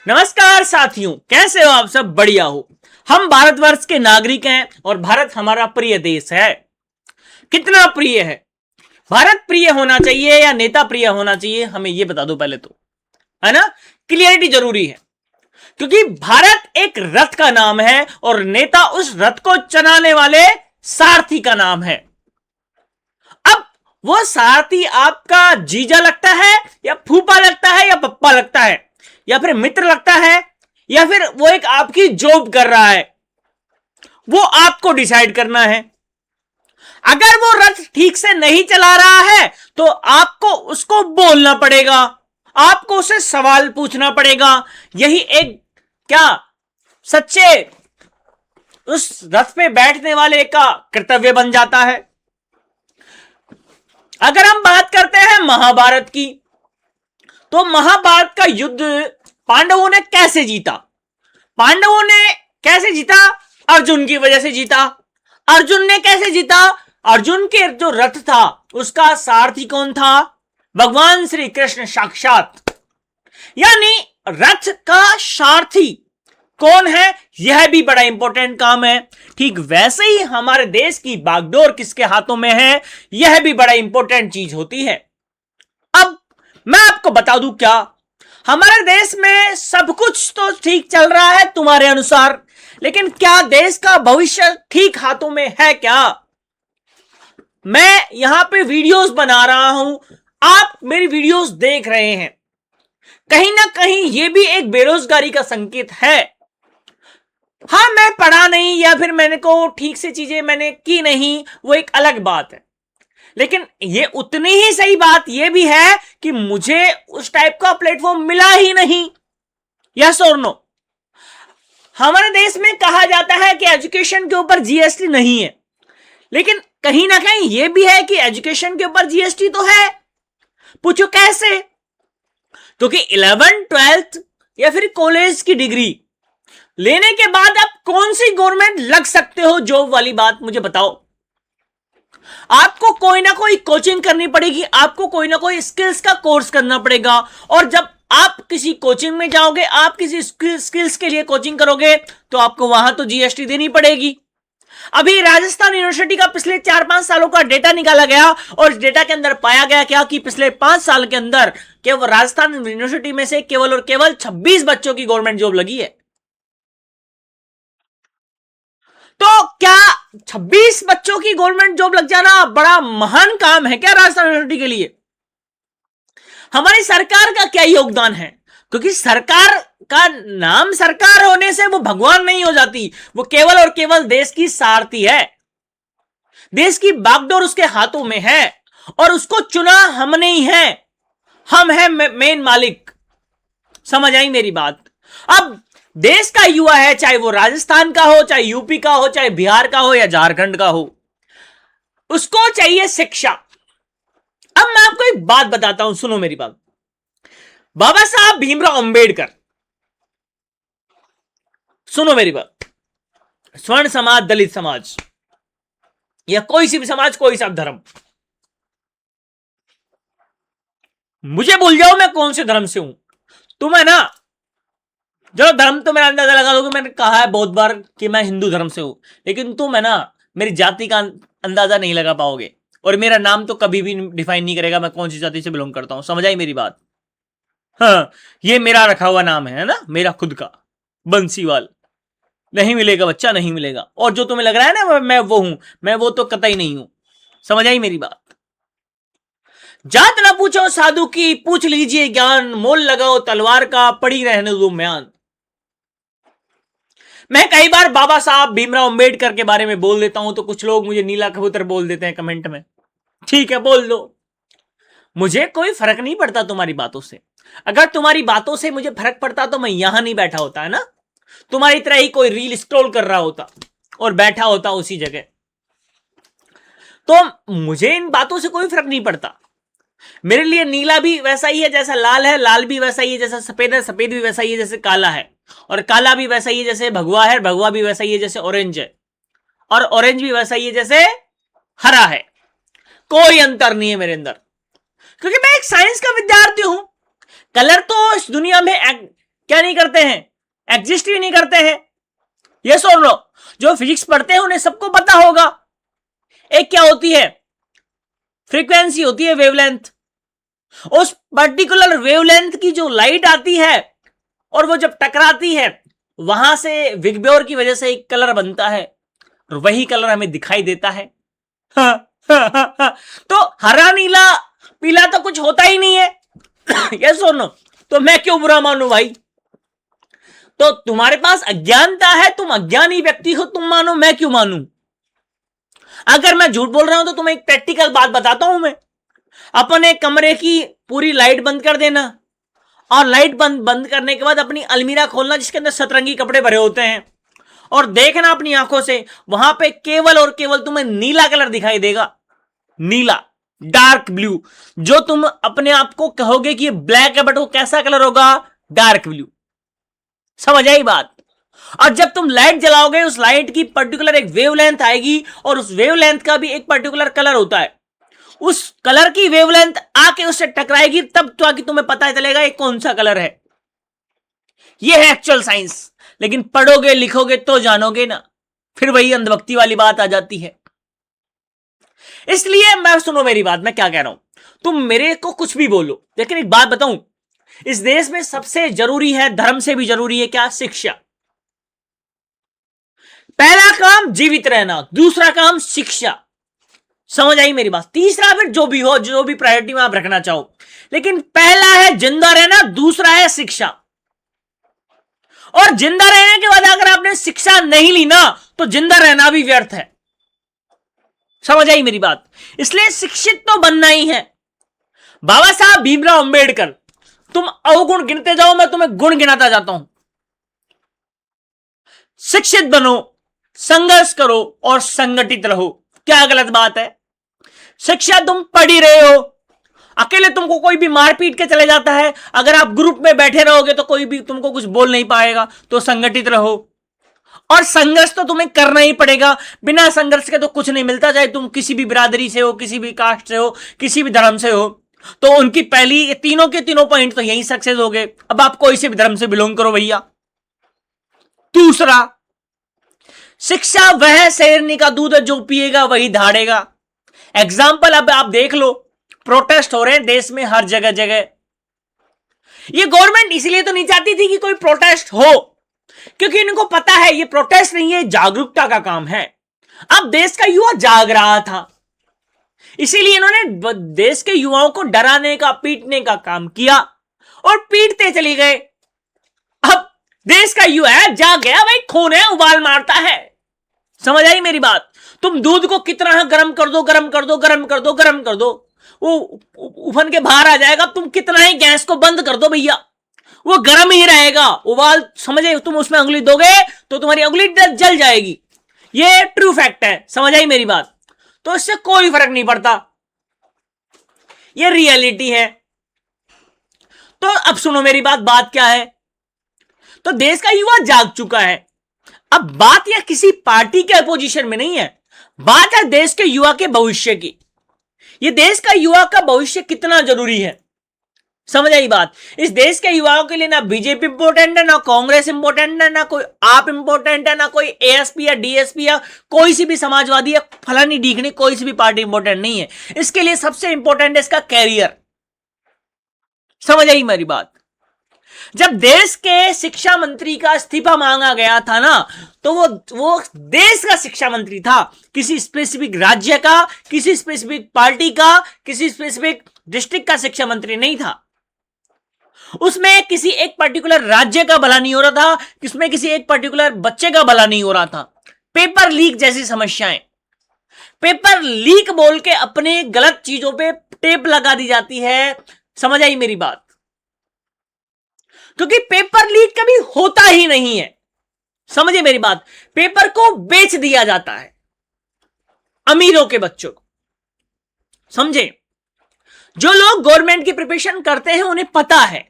नमस्कार साथियों, कैसे हो आप सब? बढ़िया हो। हम भारतवर्ष के नागरिक हैं और भारत हमारा प्रिय देश है। कितना प्रिय है? भारत प्रिय होना चाहिए या नेता प्रिय होना चाहिए, हमें यह बता दो पहले तो, है ना? क्लियरिटी जरूरी है, क्योंकि भारत एक रथ का नाम है और नेता उस रथ को चलाने वाले सारथी का नाम है। अब वो सारथी आपका जीजा लगता है या फूफा लगता है या पप्पा लगता है या फिर मित्र लगता है या फिर वो एक आपकी जॉब कर रहा है, वो आपको डिसाइड करना है। अगर वो रथ ठीक से नहीं चला रहा है तो आपको उसको बोलना पड़ेगा, आपको उसे सवाल पूछना पड़ेगा। यही एक क्या सच्चे उस रथ पे बैठने वाले का कर्तव्य बन जाता है। अगर हम बात करते हैं महाभारत की, तो महाभारत का युद्ध पांडवों ने कैसे जीता? पांडवों ने कैसे जीता? अर्जुन की वजह से जीता। अर्जुन ने कैसे जीता? अर्जुन के जो रथ था उसका सारथी कौन था? भगवान श्री कृष्ण साक्षात। यानी रथ का सारथी कौन है, यह भी बड़ा इंपॉर्टेंट काम है। ठीक वैसे ही हमारे देश की बागडोर किसके हाथों में है, यह भी बड़ा इंपॉर्टेंट चीज होती है। अब मैं आपको बता दूं, क्या हमारे देश में सब कुछ तो ठीक चल रहा है तुम्हारे अनुसार, लेकिन क्या देश का भविष्य ठीक हाथों में है? क्या मैं यहां पे वीडियोस बना रहा हूं, आप मेरी वीडियोस देख रहे हैं, कहीं ना कहीं यह भी एक बेरोजगारी का संकेत है। हाँ, मैं पढ़ा नहीं या फिर मैंने को ठीक से चीजें मैंने की नहीं, वो एक अलग बात है, लेकिन ये उतनी ही सही बात ये भी है कि मुझे उस टाइप का प्लेटफॉर्म मिला ही नहीं। यस और नो? हमारे देश में कहा जाता है कि एजुकेशन के ऊपर जीएसटी नहीं है, लेकिन कहीं ना कहीं यह भी है कि एजुकेशन के ऊपर जीएसटी तो है। पूछो कैसे? क्योंकि 11th 12th या फिर कॉलेज की डिग्री लेने के बाद आप कौन सी गवर्नमेंट लग सकते हो जॉब वाली बात मुझे बताओ। आपको कोई ना कोई कोचिंग करनी पड़ेगी, आपको कोई ना कोई स्किल्स का कोर्स करना पड़ेगा, और जब आप किसी कोचिंग में जाओगे, आप किसी स्किल्स के लिए कोचिंग करोगे, तो आपको वहां तो जीएसटी देनी पड़ेगी। अभी राजस्थान यूनिवर्सिटी का पिछले 4-5 सालों का डेटा निकाला गया और इस डेटा के अंदर पाया गया क्या कि पिछले 5 साल के अंदर केवल राजस्थान यूनिवर्सिटी में से केवल और केवल 26 बच्चों की गवर्नमेंट जॉब लगी है। तो क्या 26 बच्चों की गवर्नमेंट जॉब लग जाना बड़ा महान काम है क्या राजस्थान यूनिवर्सिटी के लिए? हमारी सरकार का क्या योगदान है? क्योंकि सरकार का नाम सरकार होने से वो भगवान नहीं हो जाती, वो केवल और केवल देश की सारथी है। देश की बागडोर उसके हाथों में है और उसको चुना हमने ही है। हम हैं मेन मालिक। समझ आई मेरी बात? अब देश का युवा है, चाहे वो राजस्थान का हो, चाहे यूपी का हो, चाहे बिहार का हो या झारखंड का हो, उसको चाहिए शिक्षा। अब मैं आपको एक बात बताता हूं, सुनो मेरी बात। बाबा साहब भीमराव अंबेडकर, सुनो मेरी बात, स्वर्ण समाज, दलित समाज या कोई सी भी समाज, कोई सा धर्म, मुझे भूल जाओ मैं कौन से धर्म से हूं, तुम है ना, चलो धर्म तो मेरा अंदाजा लगा दोगे, मैंने कहा है बहुत बार कि मैं हिंदू धर्म से हूं, लेकिन तुम है ना मेरी जाति का अंदाजा नहीं लगा पाओगे, और मेरा नाम तो कभी भी डिफाइन नहीं करेगा मैं कौन सी जाति से बिलोंग करता हूं। समझ आई मेरी बात? हाँ, ये मेरा रखा हुआ नाम है ना, मेरा खुद का, बंसीवाल। नहीं मिलेगा बच्चा, नहीं मिलेगा। और जो तुम्हें लग रहा है ना मैं वो हूं, मैं वो तो कतई नहीं हूं। समझ आई मेरी बात? जात ना पूछो साधु की, पूछ लीजिए ज्ञान, मोल लगाओ तलवार का, पड़ी रहने दो म्यान। मैं कई बार बाबा साहब भीमराव अंबेडकर के बारे में बोल देता हूं तो कुछ लोग मुझे नीला कबूतर बोल देते हैं कमेंट में। ठीक है, बोल दो, मुझे कोई फर्क नहीं पड़ता तुम्हारी बातों से। अगर तुम्हारी बातों से मुझे फर्क पड़ता तो मैं यहां नहीं बैठा होता, है ना, तुम्हारी तरह ही कोई रील स्क्रॉल कर रहा होता और बैठा होता उसी जगह। तो मुझे इन बातों से कोई फर्क नहीं पड़ता। मेरे लिए नीला भी वैसा ही है जैसा लाल है, लाल भी वैसा ही है जैसा सफेद है, सफेद भी वैसा ही है जैसे काला है, और काला भी वैसा ही है जैसे भगवा है, भगवा भी वैसा ही है जैसे ऑरेंज है, और ऑरेंज भी वैसा ही है जैसे हरा है। कोई अंतर नहीं है मेरे अंदर, क्योंकि मैं एक साइंस का विद्यार्थी हूं। कलर तो इस दुनिया में क्या नहीं करते हैं? एग्जिस्ट ही नहीं करते हैं। यस और नो? जो फिजिक्स पढ़ते हैं उन्हें सबको पता होगा। एक क्या होती है? फ्रीक्वेंसी होती है, वेवलेंथ। उस पर्टिकुलर वेवलेंथ की जो लाइट आती है और वो जब टकराती है, वहां से विगब्योर की वजह से एक कलर बनता है और वही कलर हमें दिखाई देता है। तो हरा नीला पीला तो कुछ होता ही नहीं है। यस और नो? तो मैं क्यों बुरा मानूं भाई? तो तुम्हारे पास अज्ञानता है, तुम अज्ञानी व्यक्ति हो, तुम मानो, मैं क्यों मानूं? अगर मैं झूठ बोल रहा हूं तो तुम्हें एक प्रैक्टिकल बात बताता हूं। मैं अपने कमरे की पूरी लाइट बंद कर देना और लाइट बंद बंद करने के बाद अपनी अलमीरा खोलना जिसके अंदर सतरंगी कपड़े भरे होते हैं, और देखना अपनी आंखों से, वहां पे केवल और केवल तुम्हें नीला कलर दिखाई देगा। नीला, डार्क ब्लू। जो तुम अपने आप को कहोगे कि ये ब्लैक है, बट वो कैसा कलर होगा? Dark blue. समझ आई बात? और जब तुम लाइट जलाओगे, उस लाइट की पर्टिकुलर एक वेवलेंथ आएगी और उस वेवलेंथ का भी एक पर्टिकुलर कलर होता है। उस कलर की वेवलेंथ आके उससे टकराएगी, तब तो आके तुम्हें पता चलेगा ये कौन सा कलर है। ये है एक्चुअल साइंस। लेकिन पढ़ोगे लिखोगे तो जानोगे ना, फिर वही अंधभक्ति वाली बात आ जाती है। इसलिए मैं, सुनो मेरी बात, मैं क्या कह रहा हूं। तुम मेरे को कुछ भी बोलो, लेकिन एक बात बताऊं, इस देश में सबसे जरूरी है, धर्म से भी जरूरी है क्या? शिक्षा। पहला काम जीवित रहना, दूसरा काम शिक्षा। समझ आई मेरी बात? तीसरा फिर जो भी हो, जो भी प्रायोरिटी में आप रखना चाहो, लेकिन पहला है जिंदा रहना, दूसरा है शिक्षा। और जिंदा रहने के बाद अगर आपने शिक्षा नहीं ली ना, तो जिंदा रहना भी व्यर्थ है। समझ आई मेरी बात? इसलिए शिक्षित तो बनना ही है। बाबा साहब भीमराव अंबेडकर, तुम अवगुण गिनते जाओ, मैं तुम्हें गुण गिनाता जाता हूं। शिक्षित बनो, संघर्ष करो और संगठित रहो। क्या गलत बात है? शिक्षा तुम पढ़ ही रहे हो, अकेले तुमको कोई भी मारपीट के चले जाता है, अगर आप ग्रुप में बैठे रहोगे तो कोई भी तुमको कुछ बोल नहीं पाएगा। तो संगठित रहो, और संघर्ष तो तुम्हें करना ही पड़ेगा। बिना संघर्ष के तो कुछ नहीं मिलता, चाहे तुम किसी भी बिरादरी से हो, किसी भी कास्ट से हो, किसी भी धर्म से हो। तो उनकी पहली तीनों के तीनों पॉइंट तो यही सक्सेस हो गए। अब आप कोई से भी धर्म से बिलोंग करो भैया। दूसरा, शिक्षा वह शेरनी का दूध है जो पिएगा वही धाड़ेगा। एग्जाम्पल अब आप देख लो, प्रोटेस्ट हो रहे हैं देश में हर जगह जगह। ये गवर्नमेंट इसलिए तो नहीं चाहती थी कि कोई प्रोटेस्ट हो, क्योंकि इनको पता है ये प्रोटेस्ट नहीं है, जागरूकता का काम है। अब देश का युवा जाग रहा था, इसीलिए इन्होंने देश के युवाओं को डराने का, पीटने का काम किया और पीटते चले गए। अब देश का युवा है, जाग गया भाई, खून है, उबाल मारता है। समझ आई मेरी बात? तुम दूध को कितना गर्म कर दो, गर्म कर दो, गर्म कर दो, गर्म कर दो, वो उफन के बाहर आ जाएगा। तुम कितना ही गैस को बंद कर दो भैया, वो गर्म ही रहेगा। उबाल, समझे? तुम उसमें उंगली दोगे तो तुम्हारी उंगली जल जाएगी। ये ट्रू फैक्ट है। समझ आई मेरी बात? तो इससे कोई फर्क नहीं पड़ता, ये रियलिटी है। तो अब सुनो मेरी बात क्या है। तो देश का युवा जाग चुका है। अब बात यह किसी पार्टी के अपोजिशन में नहीं है, बात है देश के युवा के भविष्य की। ये देश का युवा का भविष्य कितना जरूरी है। समझ आई बात? इस देश के युवाओं के लिए ना बीजेपी इंपॉर्टेंट है, ना कांग्रेस इंपॉर्टेंट है, ना कोई आप इंपॉर्टेंट है, ना कोई एएसपी या डीएसपी या कोई सी भी समाजवादी या फलानी ढीकनी कोई सी भी पार्टी इंपॉर्टेंट नहीं है। इसके लिए सबसे इंपॉर्टेंट है इसका कैरियर। समझ आई मेरी बात? जब देश के शिक्षा मंत्री का इस्तीफा मांगा गया था ना, तो वो देश का शिक्षा मंत्री था, किसी स्पेसिफिक राज्य का, किसी स्पेसिफिक पार्टी का, किसी स्पेसिफिक डिस्ट्रिक्ट का शिक्षा मंत्री नहीं था। उसमें किसी एक पर्टिकुलर राज्य का भला नहीं हो रहा था, किसमें किसी एक पर्टिकुलर बच्चे का भला नहीं हो रहा था। पेपर लीक जैसी समस्याएं, पेपर लीक बोल के अपने गलत चीजों पे टेप लगा दी जाती है। समझ आई मेरी बात? क्योंकि पेपर लीक कभी होता ही नहीं है। समझे मेरी बात? पेपर को बेच दिया जाता है अमीरों के बच्चों को। समझे? जो लोग गवर्नमेंट की प्रिपरेशन करते हैं उन्हें पता है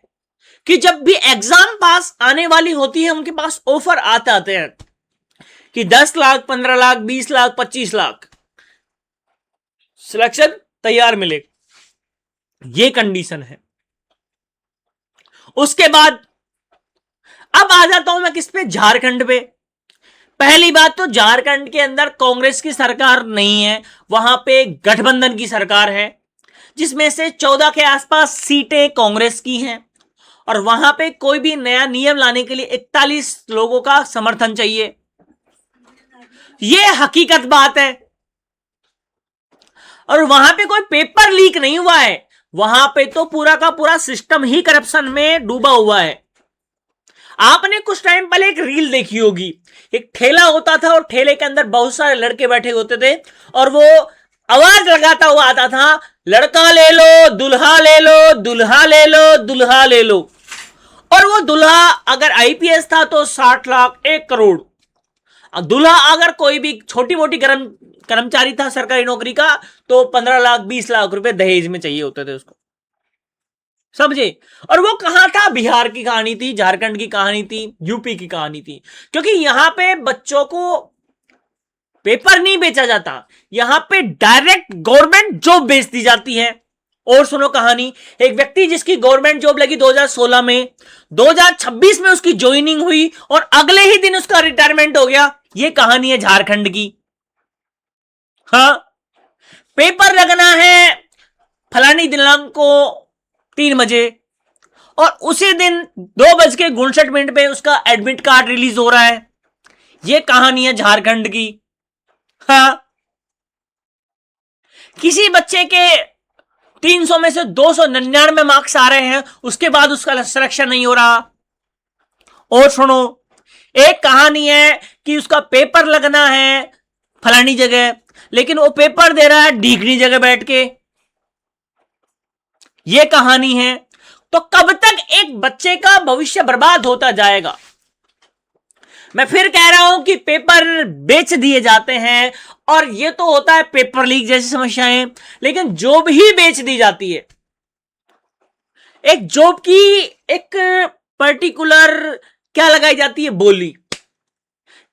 कि जब भी एग्जाम पास आने वाली होती है, उनके पास ऑफर आते हैं कि 10 लाख, 15 लाख, 20 लाख, 25 लाख सिलेक्शन तैयार मिलेगा। ये कंडीशन है। उसके बाद आ जाता हूं मैं किस पे, झारखंड पे। पहली बात तो झारखंड के अंदर कांग्रेस की सरकार नहीं है, वहां पे गठबंधन की सरकार है, जिसमें से 14 के आसपास सीटें कांग्रेस की हैं, और वहां पे कोई भी नया नियम लाने के लिए 41 लोगों का समर्थन चाहिए। यह हकीकत बात है। और वहां पे कोई पेपर लीक नहीं हुआ है, वहां पे तो पूरा का पूरा सिस्टम ही करप्शन में डूबा हुआ है। आपने कुछ टाइम पहले एक रील देखी होगी, एक ठेला होता था और ठेले के अंदर बहुत सारे लड़के बैठे होते थे और वो आवाज लगाता हुआ आता था, लड़का ले लो, दुल्हा ले लो, दुल्हा ले लो, दुल्हा ले लो। और वो दुल्हा अगर आईपीएस था तो 60 लाख, 1 करोड़। दूल्हा अगर कोई भी छोटी मोटी कर्मचारी था सरकारी नौकरी का तो 15 लाख 20 लाख रुपए दहेज में चाहिए होते थे उसको, समझे। और वो कहां था, बिहार की कहानी थी, झारखंड की कहानी थी, यूपी की कहानी थी। क्योंकि यहां पे बच्चों को पेपर नहीं बेचा जाता, यहां पे डायरेक्ट गवर्नमेंट जॉब बेच दी जाती है। और सुनो कहानी, एक व्यक्ति जिसकी गवर्नमेंट जॉब लगी 2016 में, 2026 में उसकी ज्वाइनिंग हुई और अगले ही दिन उसका रिटायरमेंट हो गया। ये कहानी है झारखंड की। हाँ, पेपर लगना है फलानी दिनांक को 3 बजे और उसी दिन 2:59 पे उसका एडमिट कार्ड रिलीज हो रहा है। यह कहानी है झारखंड की। हाँ, किसी बच्चे के 300 में से 299 मार्क्स आ रहे हैं, उसके बाद उसका सिलेक्शन नहीं हो रहा। और सुनो, एक कहानी है कि उसका पेपर लगना है फलानी जगह, लेकिन वो पेपर दे रहा है ढीकनी जगह बैठ के। यह कहानी है। तो कब तक एक बच्चे का भविष्य बर्बाद होता जाएगा। मैं फिर कह रहा हूं कि पेपर बेच दिए जाते हैं और यह तो होता है पेपर लीक जैसी समस्याएं, लेकिन जॉब ही बेच दी जाती है। एक जॉब की एक पर्टिकुलर क्या लगाई जाती है, बोली,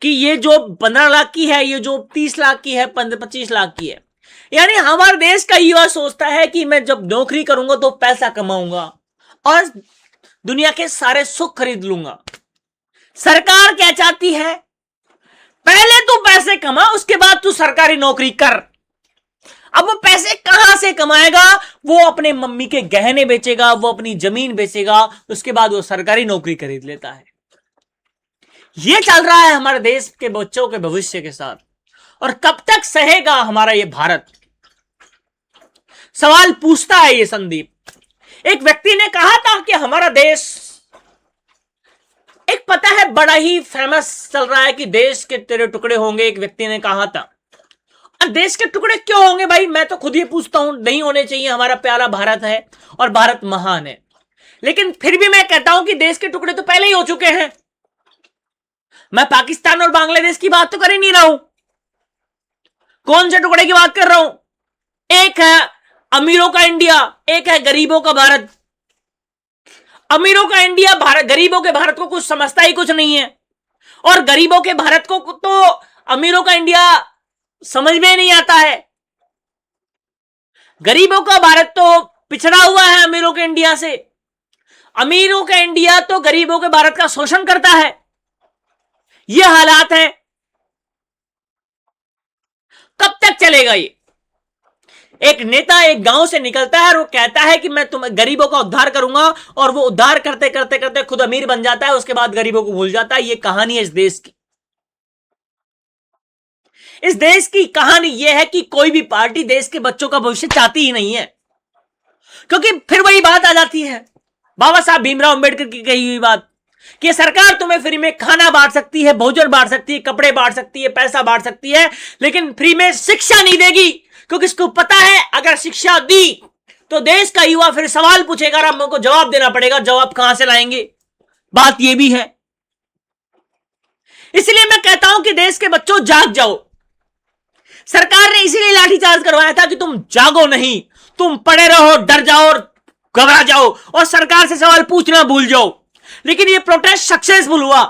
कि ये जॉब 15 लाख की है, ये जॉब 30 लाख की है, 25 लाख की है। यानी हमारे देश का युवा सोचता है कि मैं जब नौकरी करूंगा तो पैसा कमाऊंगा और दुनिया के सारे सुख खरीद लूंगा। सरकार क्या चाहती है, पहले तू पैसे कमा, उसके बाद तू सरकारी नौकरी कर। अब वो पैसे कहां से कमाएगा, वो अपने मम्मी के गहने बेचेगा, वो अपनी जमीन बेचेगा, उसके बाद वो सरकारी नौकरी खरीद लेता है। ये चल रहा है हमारे देश के बच्चों के भविष्य के साथ। और कब तक सहेगा हमारा ये भारत, सवाल पूछता है ये संदीप। एक व्यक्ति ने कहा था कि हमारा देश, एक पता है बड़ा ही फेमस चल रहा है कि देश के तेरे टुकड़े होंगे, एक व्यक्ति ने कहा था। और देश के टुकड़े क्यों होंगे भाई, मैं तो खुद ही पूछता हूं, नहीं होने चाहिए। हमारा प्यारा भारत है और भारत महान है, लेकिन फिर भी मैं कहता हूं कि देश के टुकड़े तो पहले ही हो चुके हैं। मैं पाकिस्तान और बांग्लादेश की बात तो कर ही नहीं रहा हूं। कौन से टुकड़े की बात कर रहा हूं, एक है अमीरों का इंडिया, एक है गरीबों का भारत। अमीरों का इंडिया भारत, गरीबों के भारत को कुछ समझता ही कुछ नहीं है, और गरीबों के भारत को तो अमीरों का इंडिया समझ में नहीं आता है। गरीबों का भारत तो पिछड़ा हुआ है अमीरों के इंडिया से। अमीरों का इंडिया तो गरीबों के भारत का शोषण करता है। यह हालात है। कब तक चलेगा ये। एक नेता एक गांव से निकलता है और वो कहता है कि मैं तुम गरीबों का उद्धार करूंगा, और वो उद्धार करते करते करते खुद अमीर बन जाता है, उसके बाद गरीबों को भूल जाता है। ये कहानी है इस देश की। इस देश की कहानी यह है कि कोई भी पार्टी देश के बच्चों का भविष्य चाहती ही नहीं है, क्योंकि फिर वही बात आ जाती है बाबा साहब भीमराव अंबेडकर की कही हुई बात कि सरकार तुम्हें फ्री में खाना बांट सकती है, भोजन बांट सकती है, कपड़े बांट सकती है, पैसा बांट सकती है, लेकिन फ्री में शिक्षा नहीं देगी। क्योंकि इसको पता है अगर शिक्षा दी तो देश का युवा फिर सवाल पूछेगा और हमको जवाब देना पड़ेगा। जवाब कहां से लाएंगे, बात यह भी है। इसलिए मैं कहता हूं कि देश के बच्चों जाग जाओ। सरकार ने इसीलिए लाठीचार्ज करवाया था कि तुम जागो नहीं, तुम पड़े रहो, डर जाओ और घबरा जाओ और सरकार से सवाल पूछना भूल जाओ। लेकिन यह प्रोटेस्ट सक्सेसफुल हुआ।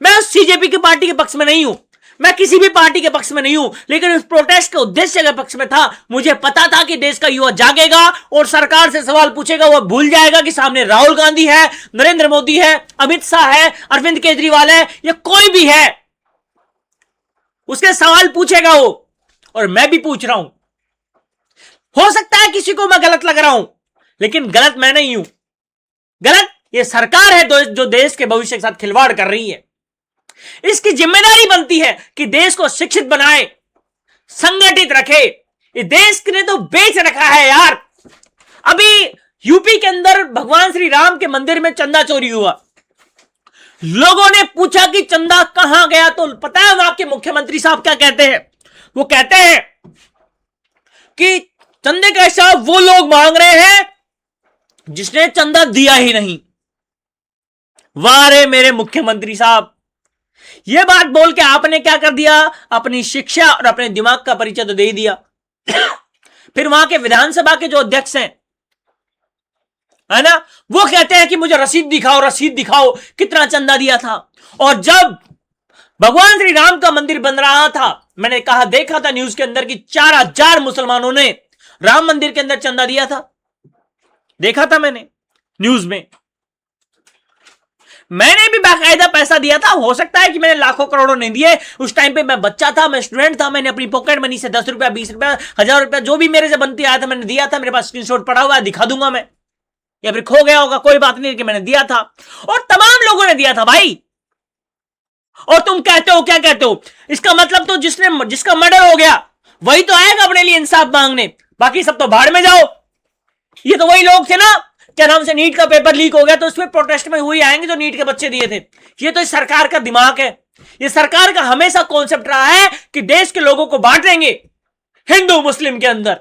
मैं उस सीजेपी की पार्टी के पक्ष में नहीं हूं, मैं किसी भी पार्टी के पक्ष में नहीं हूं, लेकिन इस प्रोटेस्ट के उद्देश्य के पक्ष में था। मुझे पता था कि देश का युवा जागेगा और सरकार से सवाल पूछेगा, वो भूल जाएगा कि सामने राहुल गांधी है, नरेंद्र मोदी है, अमित शाह है, अरविंद केजरीवाल है, या कोई भी है, उसके सवाल पूछेगा वो। और मैं भी पूछ रहा हूं। हो सकता है किसी को मैं गलत लग रहा हूं, लेकिन गलत मैं नहीं हूं, गलत ये सरकार है जो देश के भविष्य के साथ खिलवाड़ कर रही है। इसकी जिम्मेदारी बनती है कि देश को शिक्षित बनाए, संगठित रखे। ये देश ने तो बेच रखा है यार। अभी यूपी के अंदर भगवान श्री राम के मंदिर में चंदा चोरी हुआ। लोगों ने पूछा कि चंदा कहां गया, तो पता है वहां के मुख्यमंत्री साहब क्या कहते हैं? वो कहते हैं कि चंदे का हिसाब वो लोग मांग रहे हैं जिसने चंदा दिया ही नहीं। वाह रे मेरे मुख्यमंत्री साहब, यह बात बोल के आपने क्या कर दिया? अपनी शिक्षा और अपने दिमाग का परिचय तो दे ही दिया। फिर वहां के विधानसभा के जो अध्यक्ष हैं, है ना, वो कहते हैं कि मुझे रसीद दिखाओ, रसीद दिखाओ कितना चंदा दिया था। और जब भगवान श्री राम का मंदिर बन रहा था, मैंने कहा, देखा था न्यूज के अंदर कि 4000 मुसलमानों ने राम मंदिर के अंदर चंदा दिया था। देखा था मैंने न्यूज में। मैंने भी बाकायदा पैसा दिया था। हो सकता है कि मैंने लाखों करोड़ों नहीं दिए। उस टाइम पे मैं बच्चा था, मैं स्टूडेंट था, मैंने अपनी पॉकेट मनी से 10 रुपया, 20 रुपया, 1000 रुपया, जो भी मेरे से बनती आया था मैंने दिया था। मेरे पास स्क्रीनशॉट पड़ा हुआ है, दिखा दूंगा मैं, या फिर खो गया होगा, कोई बात नहीं, कि मैंने दिया था। और तमाम लोगों ने दिया था भाई। और तुम कहते हो, क्या कहते हो? इसका मतलब तो जिसका मर्डर हो गया वही तो आएगा अपने लिए इंसाफ मांगने, बाकी सब तो भाड़ में जाओ। ये तो वही लोग थे ना, क्या नाम से, नीट का पेपर लीक हो गया तो उसमें प्रोटेस्ट में वही आएंगे जो नीट के बच्चे दिए थे। ये तो इस सरकार का दिमाग है। ये सरकार का हमेशा कॉन्सेप्ट रहा है कि देश के लोगों को बांट देंगे हिंदू मुस्लिम के अंदर।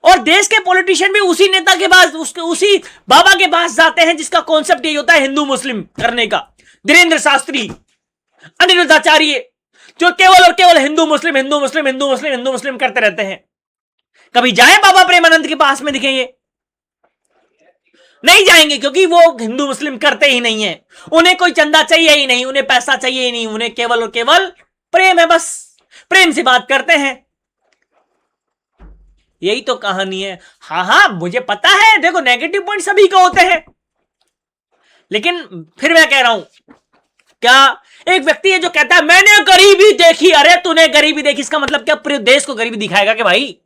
और देश के पॉलिटिशियन भी उसी नेता के पास, उसी बाबा के पास जाते हैं जिसका कॉन्सेप्ट यही होता है हिंदू मुस्लिम करने का। धीरेन्द्र शास्त्री, अनिरुद्धाचार्य, जो केवल और केवल हिंदू मुस्लिम, हिंदू मुस्लिम, हिंदू मुस्लिम, हिंदू मुस्लिम करते रहते हैं। कभी जाए बाबा प्रेमानंद के पास में दिखेंगे? नहीं जाएंगे, क्योंकि वो हिंदू मुस्लिम करते ही नहीं है। उन्हें कोई चंदा चाहिए ही नहीं, उन्हें पैसा चाहिए ही नहीं, उन्हें केवल और केवल प्रेम है, बस प्रेम से बात करते हैं। यही तो कहानी है। हाँ, मुझे पता है, देखो नेगेटिव पॉइंट सभी को होते हैं, लेकिन फिर मैं कह रहा हूं, क्या एक व्यक्ति है जो कहता है मैंने गरीबी देखी। अरे तूने गरीबी देखी, इसका मतलब क्या पूरे देश को गरीबी दिखाएगा कि भाई?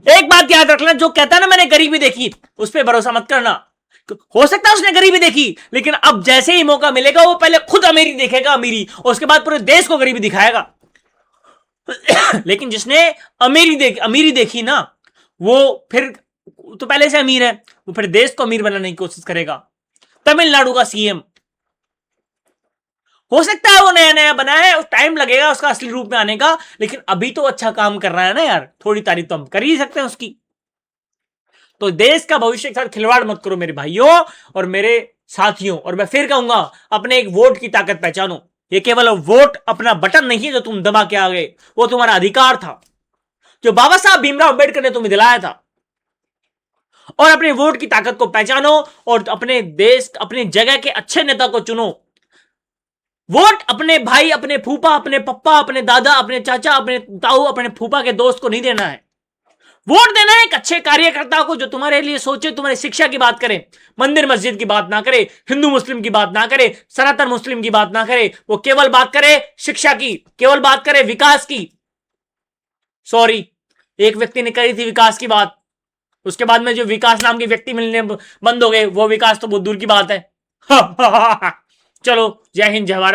एक बात याद रखना, जो कहता है ना मैंने गरीबी देखी, उस पर भरोसा मत करना। हो सकता है उसने गरीबी देखी, लेकिन अब जैसे ही मौका मिलेगा वो पहले खुद अमीरी देखेगा, अमीरी, और उसके बाद पूरे देश को गरीबी दिखाएगा। लेकिन जिसने अमीरी देखी ना, वो फिर तो पहले से अमीर है, वो फिर देश को अमीर बनाने की कोशिश करेगा। तमिलनाडु का सीएम, हो सकता है वो नया नया बना है, टाइम लगेगा उसका असली रूप में आने का, लेकिन अभी तो अच्छा काम कर रहा है ना यार। थोड़ी तारीफ तो हम कर ही सकते हैं उसकी। तो देश का भविष्य के साथ खिलवाड़ मत करो मेरे भाइयों और मेरे साथियों। और मैं फिर कहूंगा, अपने एक वोट की ताकत पहचानो। ये केवल वोट अपना बटन नहीं है जो तुम दबा के आ गए, वो तुम्हारा अधिकार था जो बाबा साहब भीमराव अंबेडकर ने तुम्हें दिलाया था। और अपने वोट की ताकत को पहचानो और अपने देश, अपने जगह के अच्छे नेता को चुनो। वोट अपने भाई, अपने फूफा, अपने पप्पा, अपने दादा, अपने चाचा, अपने ताऊ, अपने फूफा के दोस्त को नहीं देना है। वोट देना है एक अच्छे कार्यकर्ता को जो तुम्हारे लिए सोचे, तुम्हारी शिक्षा की बात करे, मंदिर मस्जिद की बात ना करे, हिंदू मुस्लिम की बात ना करे, सनातन मुस्लिम की बात ना करे। वो केवल बात करे शिक्षा की, केवल बात करे विकास की। सॉरी, एक व्यक्ति ने करी थी विकास की बात, उसके बाद में जो विकास नाम के व्यक्ति मिलने बंद हो गए, वो विकास तो बहुत दूर की बात है। चलो, जय हिंद, जय भारत।